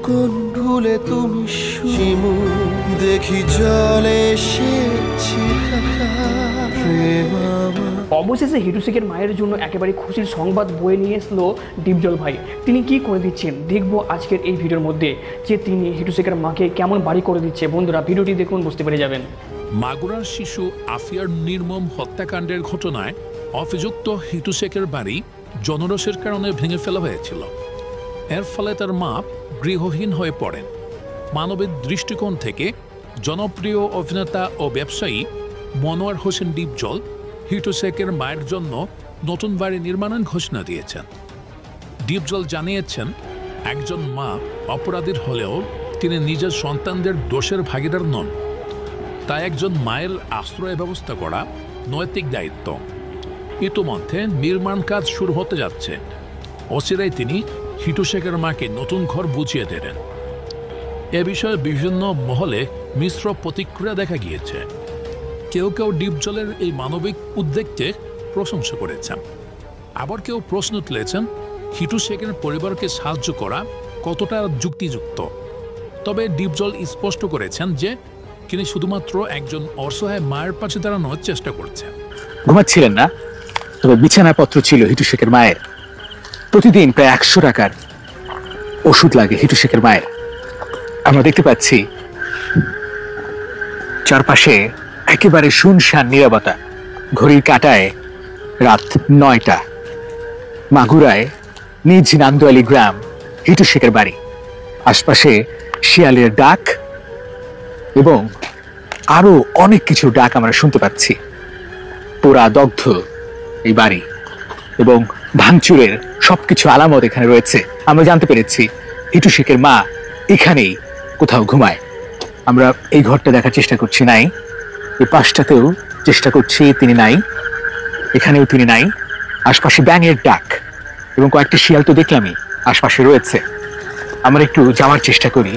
কোন ভুলে তুমি শিমু দেখি জলে অবশেষে হিটু শেখের মায়ের জন্য একেবারে খুশির সংবাদ বয়ে নিয়ে এসলো ডিপজল ভাই। তিনি কি করে দিচ্ছেন দেখবো আজকের এই ভিডিওর মধ্যে, যে তিনি হিটু শেখের মাকে কেমন বাড়ি করে দিচ্ছে। বন্ধুরা ভিডিওটি দেখুন, বুঝতে পেরে যাবেন। মাগুরার শিশু আফিয়ার নির্মম হত্যাকাণ্ডের ঘটনায় অভিযুক্ত হিটু শেখের বাড়ি জনরোষের কারণে ভেঙে ফেলা হয়েছিল। এর ফলে তার মা গৃহহীন হয়ে পড়েন। মানবিক দৃষ্টিকোণ থেকে জনপ্রিয় অভিনেতা ও ব্যবসায়ী মনোয়ার হোসেন ডিপজল হিটু শেখের মায়ের জন্য নতুন বাড়ি নির্মাণের ঘোষণা দিয়েছেন। ডিপজল জানিয়েছেন, একজন মা অপরাধীর হলেও তিনি নিজের সন্তানদের দোষের ভাগিদার নন, তাই একজন মায়ের আশ্রয় ব্যবস্থা করা নৈতিক দায়িত্ব। ইতোমধ্যে নির্মাণ কাজ শুরু হতে যাচ্ছে। অচিরেই তিনি হিটু শেখের মাকে নতুন ঘর বুঝিয়ে দেবেন। এ বিষয়ে বিভিন্ন মহলে মিশ্র প্রতিক্রিয়া দেখা গিয়েছে। কেউ কেউ ডিপজলের এই মানবিক উদ্যোগকে প্রশংসা করেছেন, আবার কেউ প্রশ্ন তুলেছেন হিটু শেখের পরিবারকে সাহায্য করা কতটা যুক্তিযুক্ত। তবে ডিপজল স্পষ্ট করেছেন যে তিনি শুধুমাত্র একজন অসহায় মায়ের পাশে দাঁড়ানোর চেষ্টা করছেন। ঘুমাচ্ছিলেন না, তবে বিছানাপত্র ছিল হিটু শেখের মায়ের। প্রতিদিন প্রায় 100 টাকার ওষুধ লাগে হিটু শেখের মায়ের। আমরা দেখতে পাচ্ছি চারপাশে একেবারে শুনশান নীরবতা। ঘড়ির কাঁটায় রাত 9টা। মাগুরায় নিজ নান্দোয়ালি গ্রাম হিটু শেখের বাড়ি। আশপাশে শিয়ালের ডাক এবং আরো অনেক কিছু ডাক আমরা শুনতে পাচ্ছি। পোড়া দগ্ধ এই বাড়ি এবং ভাঙচুরের সবকিছু আলামত এখানে রয়েছে। আমরা জানতে পেরেছি হিটু শেখের মা এখানেই কোথাও ঘুমায়। আমরা এই ঘরটা দেখার চেষ্টা করছি, নাই। এই পাশটাতেও চেষ্টা করছি, তিনি নাই। এখানেও তিনি নাই। আশপাশে ব্যাঙের ডাক এবং কয়েকটি শিয়াল তো দেখলামই আশপাশে রয়েছে। আমরা একটু যাওয়ার চেষ্টা করি।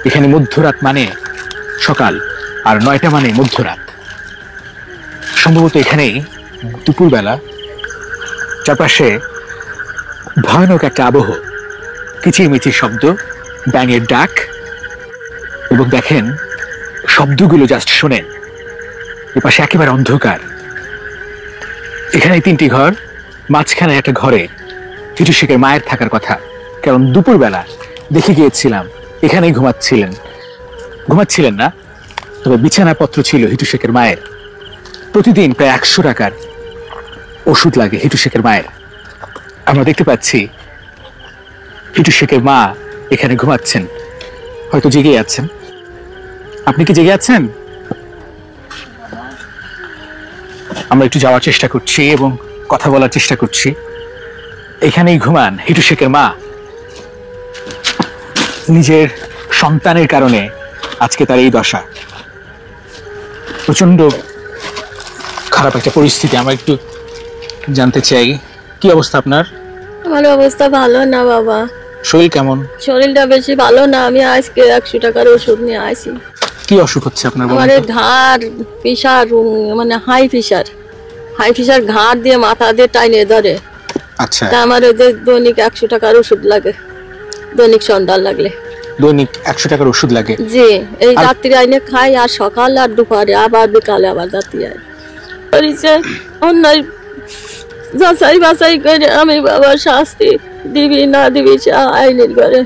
এখানে মধ্যরাত মানে সকাল, আর 9টা মানে মধ্যরাত। সম্ভবত এখানেই দুপুরবেলা। চারপাশে ভয়ানক একটা আবহ, কিচিরমিচির শব্দ, ব্যাঙের ডাক, এবং দেখেন শব্দগুলো জাস্ট শোনেন। এপাশে একেবারে অন্ধকার। এখানে 3টি ঘর, মাঝখানে একটা ঘরে হিটু শেখের মায়ের থাকার কথা, কারণ দুপুরবেলা দেখে গিয়েছিলাম এখানেই ঘুমাচ্ছিলেন না, তবে বিছানাপত্র ছিল হিটু শেখের মায়ের। প্রতিদিন প্রায় 100 টাকার ওষুধ লাগে হিটু শেখের মায়ের। আমরা দেখতে পাচ্ছি হিটু শেখের মা এখানে ঘুমাচ্ছেন, হয়তো জেগে আছেন। আপনি কি জেগে আছেন? আমরা একটু যাওয়ার চেষ্টা করছি এবং কথা বলার চেষ্টা করছি। এখানেই ঘুমান হিটু শেখের মা। নিজের সন্তানের কারণে আজকে তার এই দশা। প্রচন্ড খারাপ একটা পরিস্থিতি। আমরা একটু জানতে চাই, কি অবস্থা আপনার? আমার অবস্থা ভালো না বাবা। শরীর কেমন? শরীরটা বেশি ভালো না। আমি আজকে 100 টাকার ওষুধ নিয়ে আসি। কি অসুখ হচ্ছে আপনার? আমার ঘাড় প্রেসার, মানে হাই প্রেসার ঘাড় দিয়ে মাথা দিয়ে টাইনে ধরে। আচ্ছা, আমার দৈনিক 100 টাকার ওষুধ লাগে, দৈনিক সন্ধ্যা লাগলে। দৈনিক 100 টাকার ওষুধ লাগে? জি, এই রাত্রি আইনে খাই, আর সকাল আর দুপুরে, আবার বিকালে আবার রাত্রি আই। অন্যায় যাচাই বাছাই করে আমি বাবা শাস্তি দিবি না দিবি আইনের ঘরে।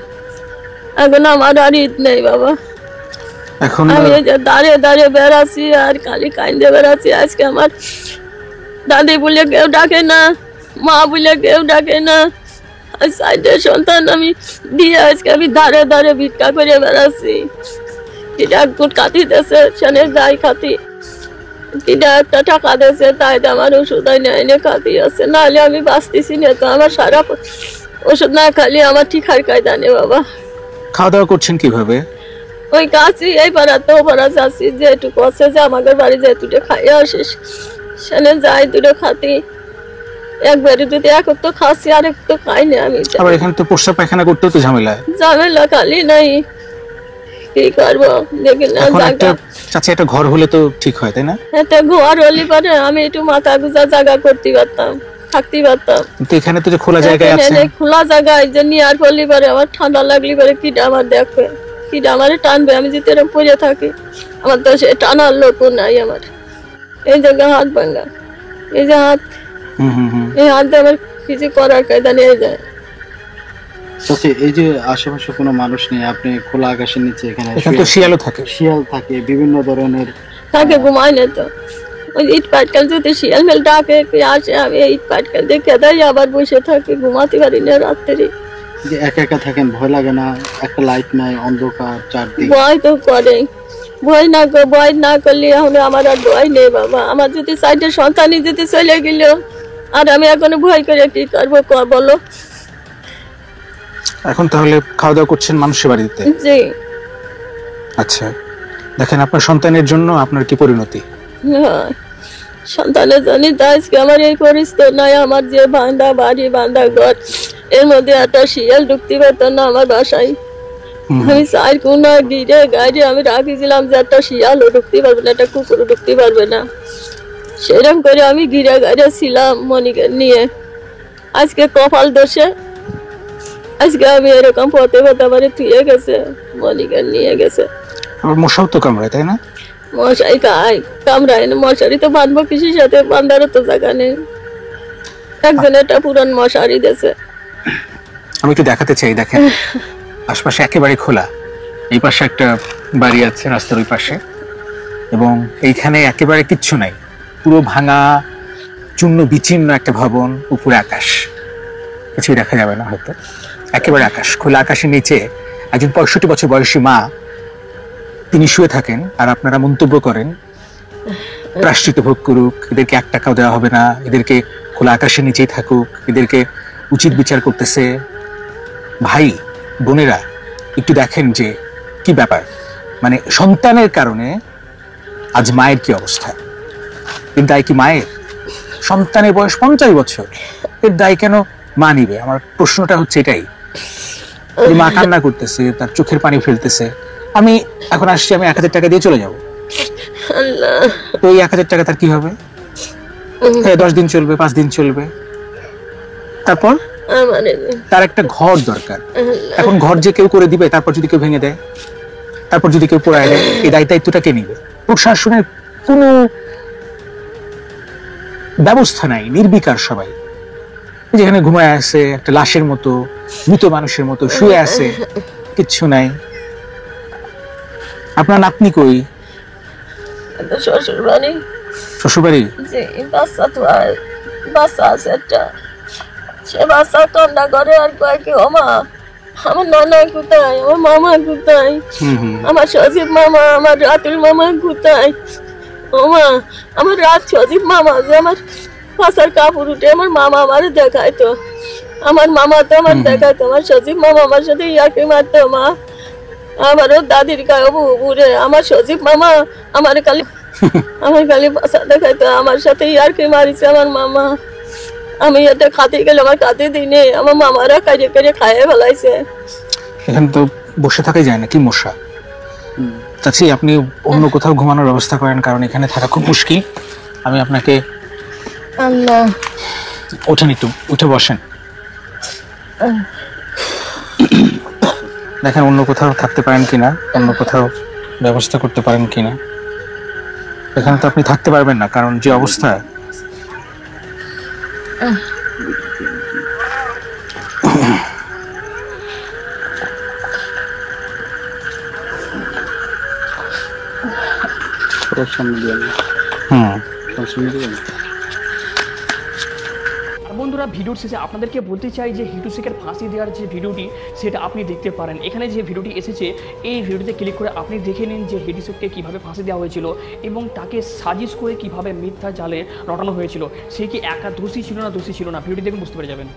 এখন আমার আর ঈদ নেই বাবা। এখন আমি দাঁড়িয়ে দাঁড়িয়ে বেড়াচ্ছি আর খালি কাইন্দে বেড়াচ্ছি। আজকে আমার দাদি বলে কেউ ডাকে না, মা বলে কেউ ডাকে না। সাইডের সন্তান আমি দিয়ে আজকে আমি দাঁড়িয়ে দাঁড়িয়ে ভিক্ষা করে বেড়াচ্ছি। ডাকুট খাতি দেশে সেনে যাই খাতি, একটা টাকা দিয়েছে তাই আমার ওষুধ এনে খাতি আছে, নাহলে আমি বাঁচতেছি না। তো আমার সারা ওষুধ না খালি আমার ঠিক আর কায়দা নেই বাবা। খাওয়া দাওয়া করছেন কিভাবে? ওই কাছি এই পাড়াতে ও পাড়া যাচ্ছি, যেটুকু আছে যে আমাদের বাড়ি যেটুকু খাইয়ে আসিস সেনে যাই, দুটো খাতি। একবারে যদি এক তো খাচ্ছি, আর এক তো খাই না আমি। আবার এখানে তো প্রস্রাব পায়খানা করতেও তো ঝামেলা খালি নাই, কি করবো দেখি না। চাচা একটা ঘর হলে তো ঠিক হয়, তাই না? এতে ঘর হলে পারে আমি একটু মাথা গুজা জায়গা করতে পারতাম। থাকতেই পারতাম। কিন্তু এখানে তো যে খোলা জায়গায় আছে, এখানে খোলা জায়গায় যে নিয়ে আর পড়লি পারে আমার ঠান্ডা লাগলি পারে কিটা আমার দেখবে, কিটা আমারে টানবে, আমি যদি এরকম পড়ে থাকি আমার তো সে টানার লোকও নাই আমার। এই জায়গায় হাত ভাঙা, এই যে হাত, এই হাত দিয়ে আমার কিছু করার কায়দা নিয়ে যায়। চাচি, এই যে আশেপাশে কোনো মানুষ নেই, আপনি খোলা আকাশের নিচে এখানে এখানে তো শিয়ালও থাকে। শিয়াল থাকে, বিভিন্ন ধরনের তাকে ঘুমায় না তো, ওই ইট পাটকেল যদি শিয়াল মেল ডাকে কি আসে, আমি ইট পাটকেল দেখে দেয় আবার বসে থাকি, ঘুমাতে পারি না রাত্রে। যে একা একা থাকেন, ভয় লাগে না? একটা লাইট নাই, অন্ধকার চারদিক। ভয় তো করে, ভয় না করলে এখন আমার আর ভয় নেই বাবা। আমার যদি সাইডে সন্তানই যদি চলে গেল আর আমি এখনো ভয় করে কি করবো বলো? এখন তাহলে খাওয়া দাওয়া করছেন মানুষের বাড়িতে? জি। আচ্ছা, দেখেন আপনার সন্তানের জন্য আপনার কি পরিণতি। হ্যাঁ, সন্তানের জন্য তো আজকে আমার এই পরিস্থিতি নয়। আমার যে বান্ধা বাড়ি, বান্ধা ঘর, এর মধ্যে একটা শিয়াল ঢুকতে পারতো না আমার বাসায়। আমি চার কোনা গিরে গাড়ি আমি রাখিছিলাম যে একটা শিয়ালও ঢুকতে পারবে না, একটা কুকুরও ঢুকতে পারবে না, সেরকম করে আমি গিরে গাড়ি ছিলাম মনিকে নিয়ে। আজকে কপাল দোষে আজকে আমি এরকম পথে পথে আমার থুয়ে গেছে, মনিকে নিয়ে গেছে। আমার মশাও তো কামড়ায়, তাই না? মশাই কামড়ায় না, মশারি তো বাঁধবো কিসের সাথে, বাঁধারও তো জায়গা নেই। একজন একটা পুরান মশারি দিয়েছে। আমি একটু দেখাতে চাই, দেখেন আশপাশে একেবারে খোলা। এই পাশে একটা বাড়ি আছে রাস্তার ওই পাশে, এবং এইখানে একেবারে কিচ্ছু নাই, পুরো ভাঙা চূর্ণ বিচ্ছিন্ন একটা ভবন, উপরে আকাশ, কিছুই দেখা যাবে না হয়তো, একেবারে আকাশ। খোলা আকাশের নিচে একজন 65 বছর বয়সী মা তিনি শুয়ে থাকেন, আর আপনারা মন্তব্য করেন প্রায়শ্চিত্ত ভোগ করুক, এদেরকে 1 টাকাও দেওয়া হবে না, এদেরকে খোলা আকাশের নিচেই থাকুক, এদেরকে উচিত বিচার করতেছে। ভাই বোনেরা, একটু দেখেন যে কি ব্যাপার, মানে সন্তানের কারণে আজ মায়ের কি অবস্থা। এর দায় কি মায়ের? সন্তানের বয়স 50 বছর, এর দায় কেন মা নিবে? আমার প্রশ্নটা হচ্ছে এটাই। মা কান্না করতেছে, তার চোখের পানি ফেলতেছে। আমি এখন আসছি, আমি 1000 টাকা দিয়ে চলে যাব, তো এই 1000 টাকা তার কি হবে? 10 দিন চলবে, 5 দিন চলবে, তারপর তার একটা ঘর দরকার। এখন ঘর যে কেউ করে দিবে, তারপর যদি কেউ ভেঙে দেয়, তারপর যদি কেউ পোড়ায় দেয়, এই দায়িত্বটা কে নিবে? প্রশাসনের কোনো ব্যবস্থা নাই, নির্বিকার সবাই। যেখানে ঘুমায় আছে একটা লাশের মতো, মৃত মানুষের মতো শুয়ে আছে, কিচ্ছু নাই। আপনার নাতনি কই? শ্বশুর বাড়ি। শ্বশুর বাড়ি? জি, বাচ্চা আছে একটা, সে বাচ্চা ঠান্ডা করে আর কয় কি, ও মা আমার নানা কোথায়, আমার মামা কোথায়, আমার সজীব মামা, আমার রাতুল মামা কোথায়, ও মা আমার সজীব মামা যে আমার পাশার কাপড় উঠে আমার মামা আমার দেখাইতো, আমার মামা তো আমার দেখাইতো, আমার সজীব মামা আমার সাথে ইয়াকে মারতো। মা আমারও দাদির গায়ে বুড়ে আমার সজীব মামা আমার খালি পাশা দেখাইতো, আমার সাথে ইয়ারকে মারিছে আমার মামা। আমি এটা খাতে গেলে আমার কাতে দিনে আমার মামারা কাজে কাজে খাইয়ে ফেলাইছে। এখানে তো বসে থাকাই যায় না, কি মশা। চাচি, আপনি অন্য কোথাও ঘুমানোর ব্যবস্থা করেন, কারণ এখানে থাকা খুব মুশকিল। আমি আপনাকে আল্লাহ, ওঠেন, একটু উঠে বসেন, দেখেন অন্য কোথাও থাকতে পারেন কিনা, অন্য কোথাও ব্যবস্থা করতে পারেন কিনা। এখানে তো আপনি থাকতে পারবেন না, কারণ যে অবস্থা। বন্ধুরা, ভিডিওর শেষে আপনাদেরকে বলতে চাই যে হিটু শেখের ফাঁসি দেওয়ার যে ভিডিওটি সেটা আপনি দেখতে পারেন। এখানে যে ভিডিওটি এসেছে এই ভিডিওতে ক্লিক করে আপনি দেখে নিন যে হিটু শেখকে কীভাবে ফাঁসি দেওয়া হয়েছিল এবং তাকে সাজিশ করে কিভাবে মিথ্যা জালে রটানো হয়েছিল। সে কি একা দোষী ছিল না ভিডিওটি দেখুন, বুঝতে পেরে যাবেন।